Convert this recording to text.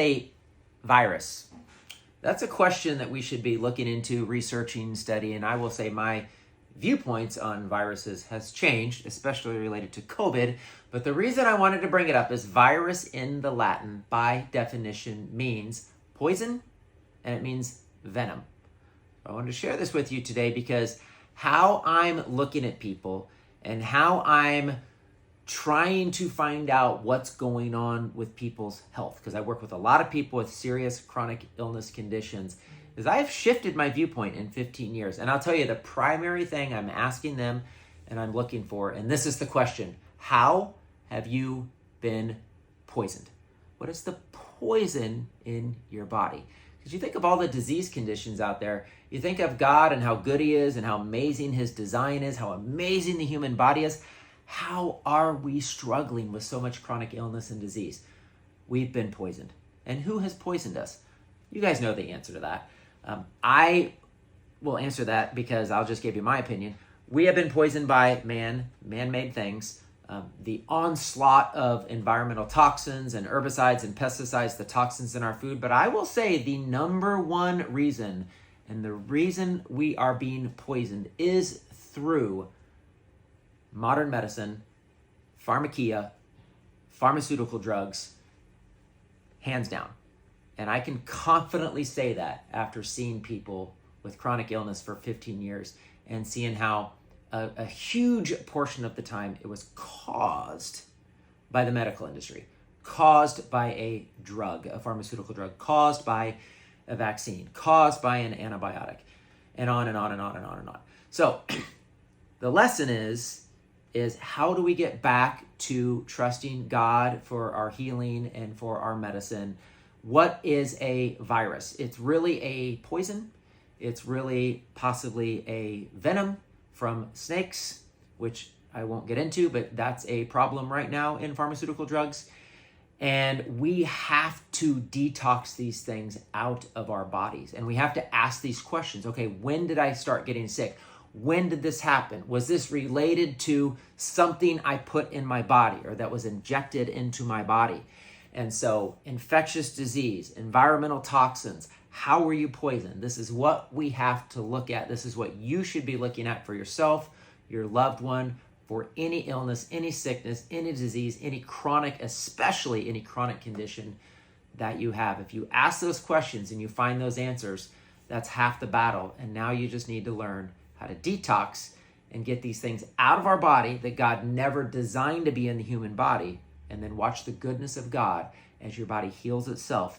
A virus. That's a question that we should be looking into, researching, studying. I will say my viewpoints on viruses has changed, especially related to COVID. But the reason I wanted to bring it up is virus in the Latin, by definition, means poison, and it means venom. I wanted to share this with you today because how I'm looking at people and how I'm trying to find out what's going on with people's health, because I work with a lot of people with serious chronic illness conditions, is I have shifted my viewpoint in 15 years. And I'll tell you the primary thing I'm asking them and I'm looking for, and this is the question: how have you been poisoned? What is the poison in your body? Because you think of all the disease conditions out there, you think of God and how good he is and how amazing his design is, how amazing the human body is. How are we struggling with so much chronic illness and disease? We've been poisoned. And who has poisoned us? You guys know the answer to that. I will answer that because I'll just give you my opinion. We have been poisoned by man-made things, the onslaught of environmental toxins and herbicides and pesticides, the toxins in our food. But I will say the number one reason, and the reason we are being poisoned, is through modern medicine, pharmakia, pharmaceutical drugs, hands down. And I can confidently say that after seeing people with chronic illness for 15 years and seeing how a huge portion of the time it was caused by the medical industry, caused by a drug, a pharmaceutical drug, caused by a vaccine, caused by an antibiotic, and on and on and on and on and on. So the lesson is how do we get back to trusting God for our healing and for our medicine? What is a virus? It's really a poison. It's really possibly a venom from snakes, which I won't get into, but that's a problem right now in pharmaceutical drugs. And we have to detox these things out of our bodies. And we have to ask these questions. Okay, when did I start getting sick? When did this happen? Was this related to something I put in my body or that was injected into my body? And so infectious disease, environmental toxins, how were you poisoned? This is what we have to look at. This is what you should be looking at for yourself, your loved one, for any illness, any sickness, any disease, any chronic, especially any chronic condition that you have. If you ask those questions and you find those answers, that's half the battle. And now you just need to learn how to detox and get these things out of our body that God never designed to be in the human body, and then watch the goodness of God as your body heals itself